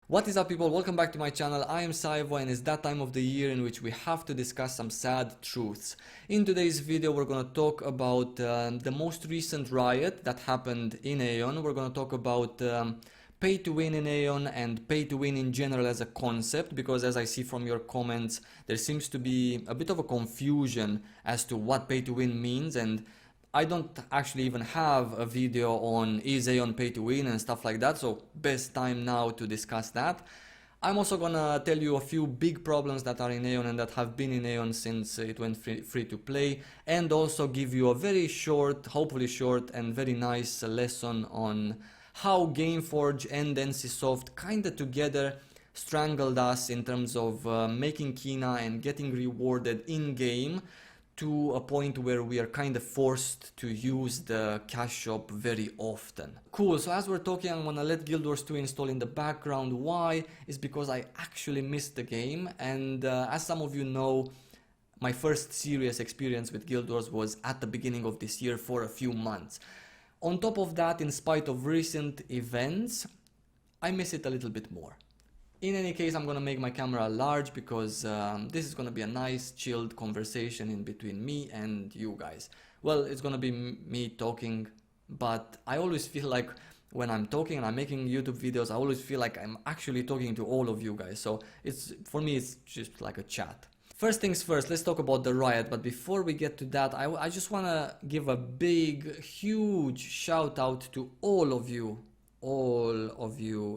What is up, people? Welcome back to my channel. I am Saivo, and it's that time of the year in which we have to discuss some sad truths. In today's video we're going to talk about the most recent riot that happened in AION. We're going to talk about pay to win in AION and pay to win in general as a concept, because as I see from your comments there seems to be a bit of a confusion as to what pay to win means, and I don't actually even have a video on is AION pay to win and stuff like that, so best time now to discuss that. I'm also gonna tell you a few big problems that are in AION and that have been in AION since it went free to play, and also give you a very short, hopefully short and very nice lesson on how Gameforge and NCSoft kinda together strangled us in terms of making Kina and getting rewarded in game, to a point where we are kind of forced to use the cash shop very often. Cool, so as we're talking, I'm gonna let Guild Wars 2 install in the background. Why? Is because I actually missed the game, and as some of you know, my first serious experience with Guild Wars was at the beginning of this year for a few months. On top of that, in spite of recent events, I miss it a little bit more. In any case, I'm gonna make my camera large because this is gonna be a nice chilled conversation in between me and you guys. Well, it's gonna be me talking, but I always feel like when I'm talking and I'm making YouTube videos, I always feel like I'm actually talking to all of you guys. So for me, it's just like a chat. First things first, let's talk about the riot. But before we get to that, I just wanna give a big, huge shout out to all of you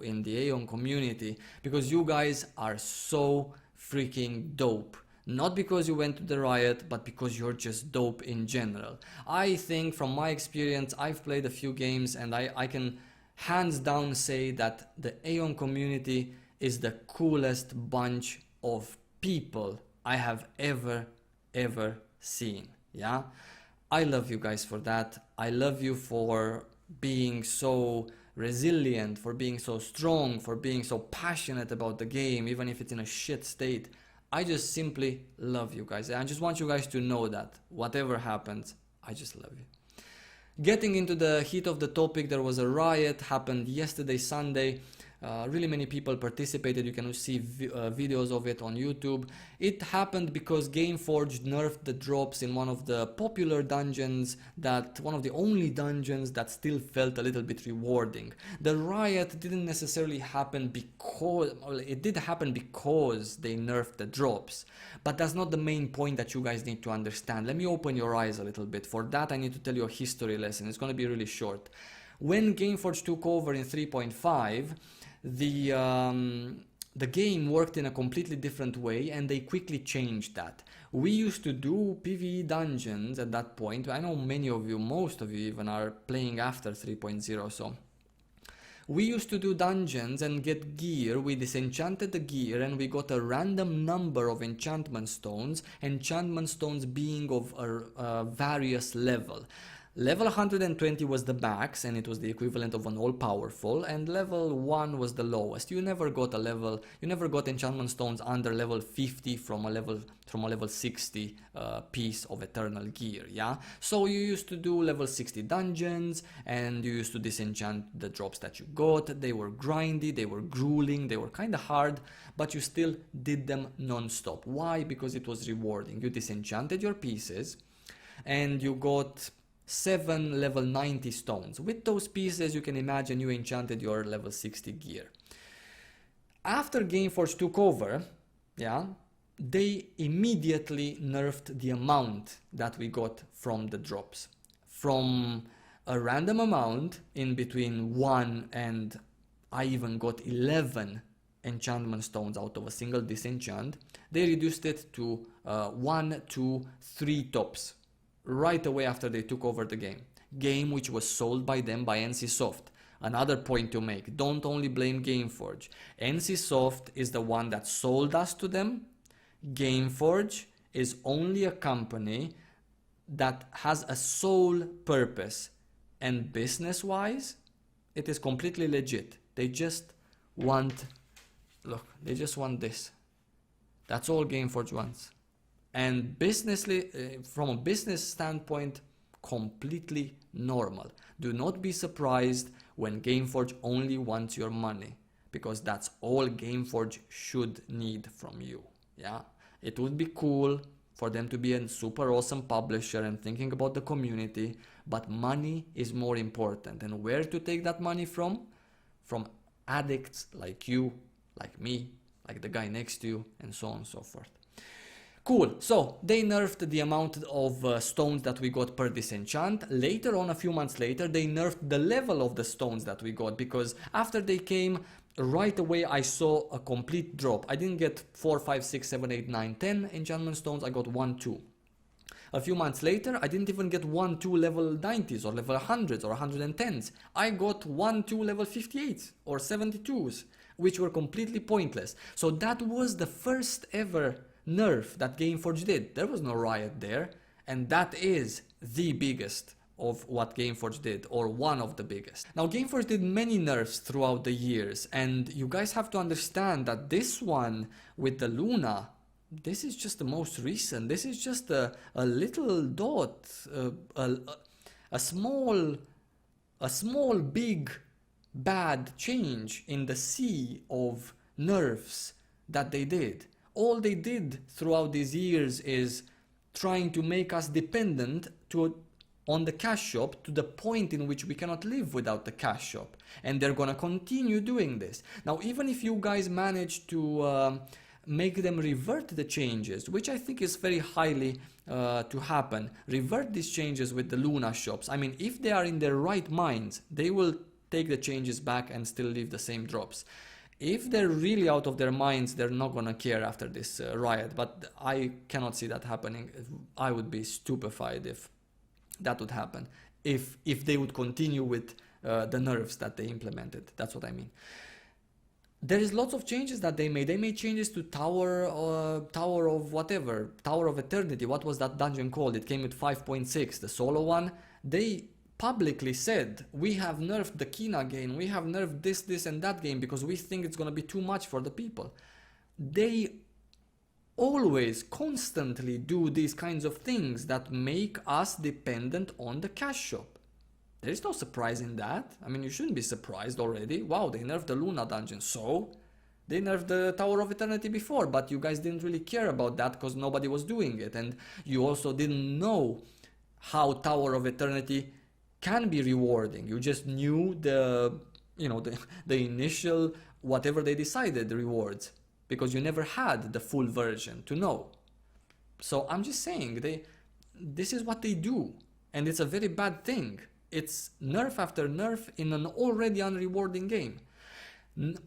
in the AION community, because you guys are so freaking dope. Not because you went to the riot, but because you're just dope in general. I think from my experience, I've played a few games and I can hands down say that the AION community is the coolest bunch of people I have ever seen. Yeah, I love you guys for that. I love you for being so resilient, for being so strong, for being so passionate about the game, even if it's in a shit state. I just simply love you guys. I just want you guys to know that whatever happens, I just love you. Getting into the heat of the topic, there was a riot, happened yesterday, Sunday. Really many people participated. You can see videos of it on YouTube. It happened because Gameforge nerfed the drops in one of the popular dungeons, one of the only dungeons that still felt a little bit rewarding. The riot didn't necessarily happen because, well, it did happen because they nerfed the drops, but that's not the main point that you guys need to understand. Let me open your eyes a little bit. For that, I need to tell you a history lesson. It's going to be really short. When Gameforge took over in 3.5, the game worked in a completely different way, and they quickly changed that. We used to do PvE dungeons at that point. I know many of you, most of you even, are playing after 3.0, so we used to do dungeons and get gear. We disenchanted the gear and we got a random number of enchantment stones being of a various level. Level 120 was the max, and it was the equivalent of an all-powerful, and level 1 was the lowest. You never got enchantment stones under level 50 from a level 60 piece of eternal gear, yeah? So you used to do level 60 dungeons, and you used to disenchant the drops that you got. They were grindy, they were grueling, they were kinda hard, but you still did them non-stop. Why? Because it was rewarding. You disenchanted your pieces, and you got 7 level 90 stones. With those pieces, you can imagine you enchanted your level 60 gear. After Gameforge took over, yeah, they immediately nerfed the amount that we got from the drops. From a random amount in between 1 and I even got 11 enchantment stones out of a single disenchant, they reduced it to 1, 2, 3 tops. Right away after they took over the game which was sold by them by NCSoft. Another point to make, don't only blame Gameforge. NCSoft is the one that sold us to them. Gameforge is only a company that has a sole purpose, and business wise it is completely legit. They just want, look, they just want this. That's all Gameforge wants. And from a business standpoint, completely normal. Do not be surprised when Gameforge only wants your money. because that's all Gameforge should need from you. Yeah, it would be cool for them to be a super awesome publisher and thinking about the community, but money is more important. And where to take that money from? From addicts like you, like me, like the guy next to you, and so on and so forth. Cool, so they nerfed the amount of stones that we got per disenchant. Later on, a few months later, they nerfed the level of the stones that we got, because after they came, right away I saw a complete drop. I didn't get 4, 5, 6, 7, 8, 9, 10 enchantment stones, I got 1, 2. A few months later, I didn't even get 1, 2 level 90s or level 100s or 110s. I got 1, 2 level 58s or 72s, which were completely pointless. So that was the first ever nerf that Gameforge did. There was no riot there, and that is the biggest of what Gameforge did, or one of the biggest. Now, Gameforge did many nerfs throughout the years, and you guys have to understand that this one with the Luna, this is just the most recent. This is just a little dot, a small big bad change in the sea of nerfs that they did. All they did throughout these years is trying to make us dependent on the cash shop to the point in which we cannot live without the cash shop. And they're gonna continue doing this. Now, even if you guys manage to make them revert the changes, which I think is very highly to happen, revert these changes with the Luna shops. I mean, if they are in their right minds, they will take the changes back and still leave the same drops. If they're really out of their minds, they're not gonna care after this riot, but I cannot see that happening. I would be stupefied if that would happen, if they would continue with the nerfs that they implemented. That's what I mean. There is lots of changes that they made. They made changes to Tower of whatever, Tower of Eternity. What was that dungeon called? It came with 5.6, the solo one. They publicly said, we have nerfed the Kina game, we have nerfed this and that game because we think it's gonna be too much for the people. They always constantly do these kinds of things that make us dependent on the cash shop. There is no surprise in that. I mean, you shouldn't be surprised already. Wow, they nerfed the Luna dungeon. So they nerfed the Tower of Eternity before, but you guys didn't really care about that because nobody was doing it, and you also didn't know how Tower of Eternity can be rewarding. You just knew the initial whatever they decided the rewards, because you never had the full version to know. So I'm just saying, this is what they do, and it's a very bad thing. It's nerf after nerf in an already unrewarding game.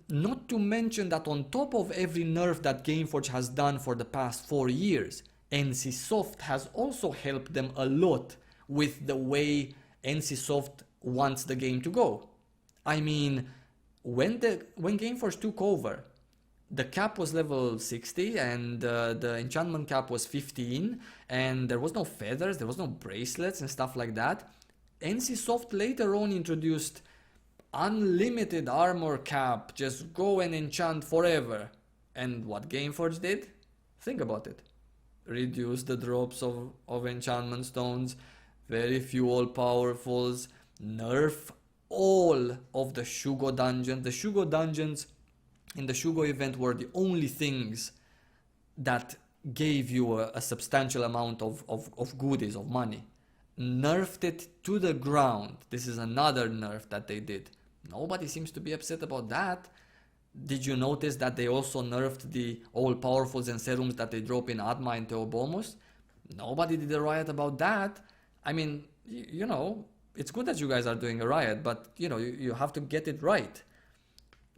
Not to mention that on top of every nerf that Gameforge has done for the past 4 years, NCSoft has also helped them a lot with the way NCSoft wants the game to go. I mean, when Gameforge took over, the cap was level 60 and the enchantment cap was 15, and there was no feathers, there was no bracelets and stuff like that. NCSoft later on introduced unlimited armor cap, just go and enchant forever. And what Gameforge did? Think about it. Reduce the drops of enchantment stones, very few all-powerfuls, nerf all of the Shugo dungeons. The Shugo dungeons in the Shugo event were the only things that gave you a substantial amount of goodies, of money. Nerfed it to the ground. This is another nerf that they did. Nobody seems to be upset about that. Did you notice that they also nerfed the all-powerfuls and serums that they drop in Adma and Theobomus? Nobody did a riot about that. I mean, you know, it's good that you guys are doing a riot, but you know, you have to get it right.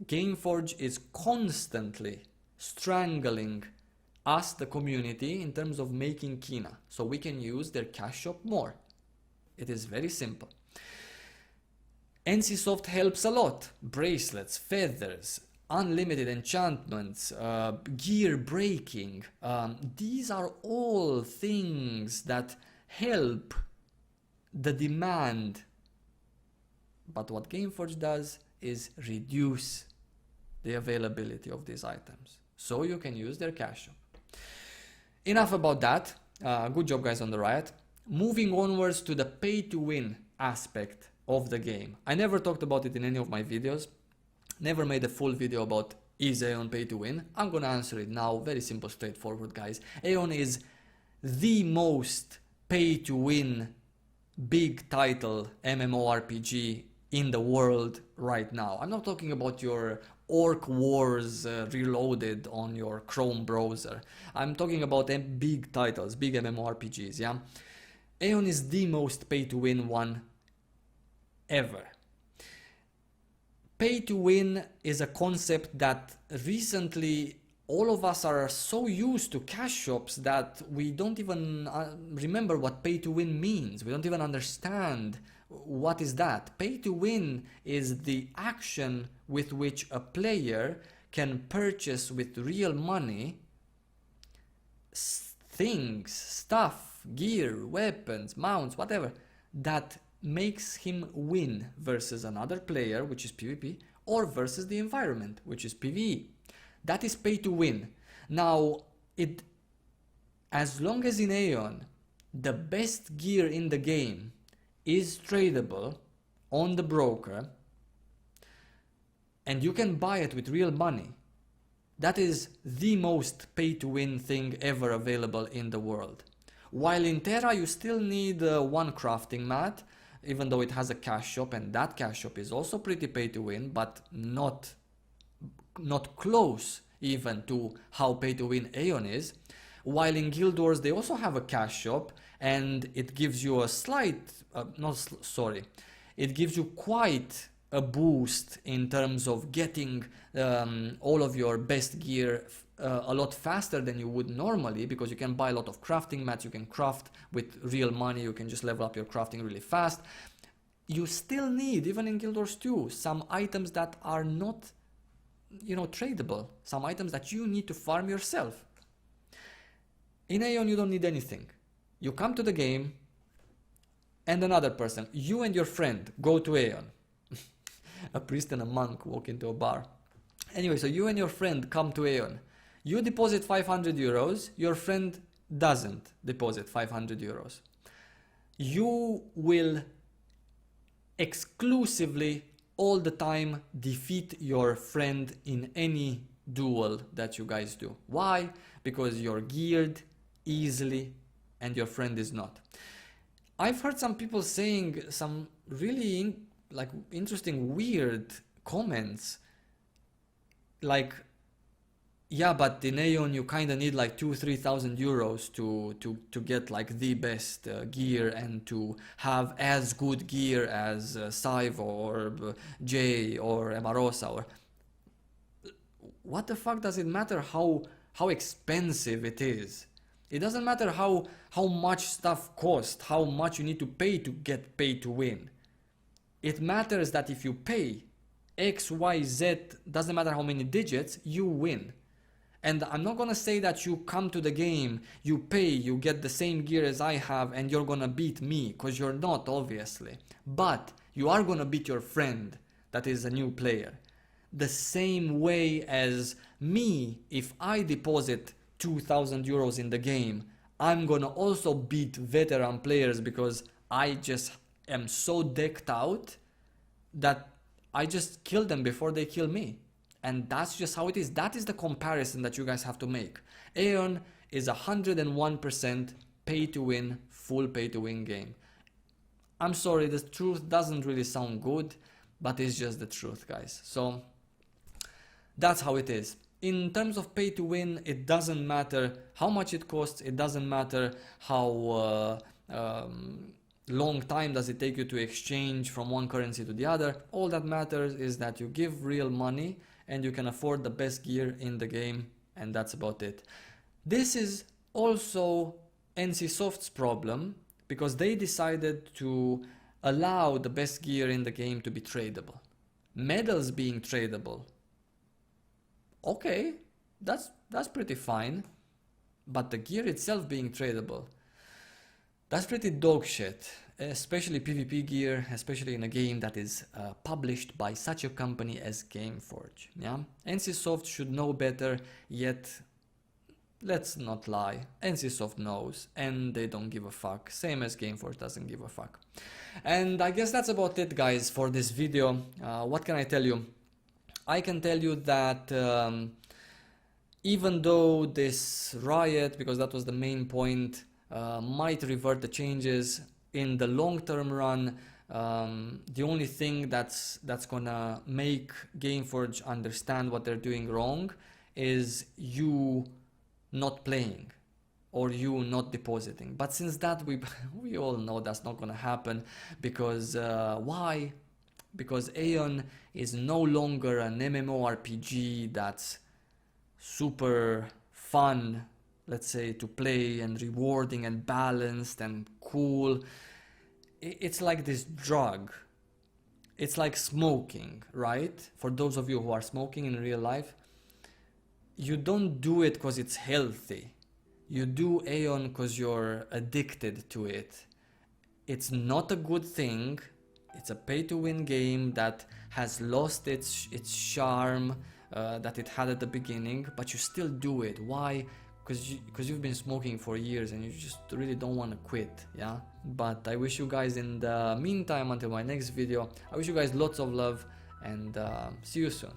Gameforge is constantly strangling us, the community, in terms of making Kina, so we can use their cash shop more. It is very simple. NCSoft helps a lot. Bracelets, feathers, unlimited enchantments, gear breaking. These are all things that help the demand. But what Gameforge does is reduce the availability of these items, so you can use their cash shop. Enough about that. Good job, guys, on the riot. Moving onwards to the pay to win aspect of the game. I never talked about it in any of my videos. never made a full video about is AION pay to win. I'm gonna answer it now, very simple, straightforward, guys. AION is the most pay to win big title MMORPG in the world right now. I'm not talking about your Orc Wars Reloaded on your Chrome browser. I'm talking about big titles, big MMORPGs, yeah? AION is the most pay to win one ever. Pay to win is a concept that recently all of us are so used to cash shops that we don't even remember what pay to win means. We don't even understand what is that. Pay to win is the action with which a player can purchase with real money things, stuff, gear, weapons, mounts, whatever, that makes him win versus another player, which is PvP, or versus the environment, which is PvE. That is pay to win. Now, as long as in AION the best gear in the game is tradable on the broker and you can buy it with real money, that is the most pay to win thing ever available in the world. While in Terra you still need one crafting mat, even though it has a cash shop, and that cash shop is also pretty pay to win, but not close even to how pay to win AION is. While in Guild Wars they also have a cash shop, and it gives you a it gives you quite a boost in terms of getting all of your best gear a lot faster than you would normally, because you can buy a lot of crafting mats, you can craft with real money, you can just level up your crafting really fast. You still need, even in Guild Wars 2, some items that are not, tradable, some items that you need to farm yourself. In AION you don't need anything. You come to the game and another person, you and your friend go to AION. A priest and a monk walk into a bar. Anyway, so you and your friend come to AION. You deposit 500 euros, your friend doesn't deposit 500 euros. You will exclusively all the time defeat your friend in any duel that you guys do. Why? Because you're geared easily and your friend is not. I've heard some people saying some really interesting, weird comments, like, yeah, but in AION you kind of need like 2,000-3,000 euros to get like the best gear and to have as good gear as Saivo or Jay or Emarosa. Or what the fuck does it matter how expensive it is? It doesn't matter how much stuff costs, how much you need to pay to get paid to win. It matters that if you pay X, Y, Z, doesn't matter how many digits, you win. And I'm not gonna say that you come to the game, you pay, you get the same gear as I have and you're gonna beat me, because you're not, obviously. But you are gonna beat your friend that is a new player. The same way as me, if I deposit 2,000 euros in the game, I'm gonna also beat veteran players because I just am so decked out that I just kill them before they kill me. And that's just how it is. That is the comparison that you guys have to make. AION is 101% pay to win, full pay to win game. I'm sorry, the truth doesn't really sound good, but it's just the truth, guys. So that's how it is. In terms of pay to win, it doesn't matter how much it costs, it doesn't matter how long time does it take you to exchange from one currency to the other. All that matters is that you give real money and you can afford the best gear in the game, and that's about it. This is also NCSoft's problem, because they decided to allow the best gear in the game to be tradable. Medals being tradable, okay, that's pretty fine, but the gear itself being tradable, that's pretty dog shit, especially PvP gear, especially in a game that is published by such a company as Gameforge. Yeah, NCSoft should know better, yet let's not lie, NCSoft knows and they don't give a fuck, same as Gameforge doesn't give a fuck. And I guess that's about it, guys, for this video. What can I tell you? I can tell you that even though this riot, because that was the main point, might revert the changes in the long-term run, the only thing that's gonna make Gameforge understand what they're doing wrong is you not playing or you not depositing. But since that we all know that's not gonna happen, because why? Because AION is no longer an MMORPG that's super fun, let's say, to play and rewarding and balanced and cool. It's like this drug. It's like smoking, right? For those of you who are smoking in real life, you don't do it because it's healthy. You do AION because you're addicted to it. It's not a good thing. It's a pay-to-win game that has lost its charm that it had at the beginning, but you still do it. Why? Because you've been smoking for years and you just really don't want to quit, yeah? But I wish you guys, in the meantime, until my next video, I wish you guys lots of love, and see you soon.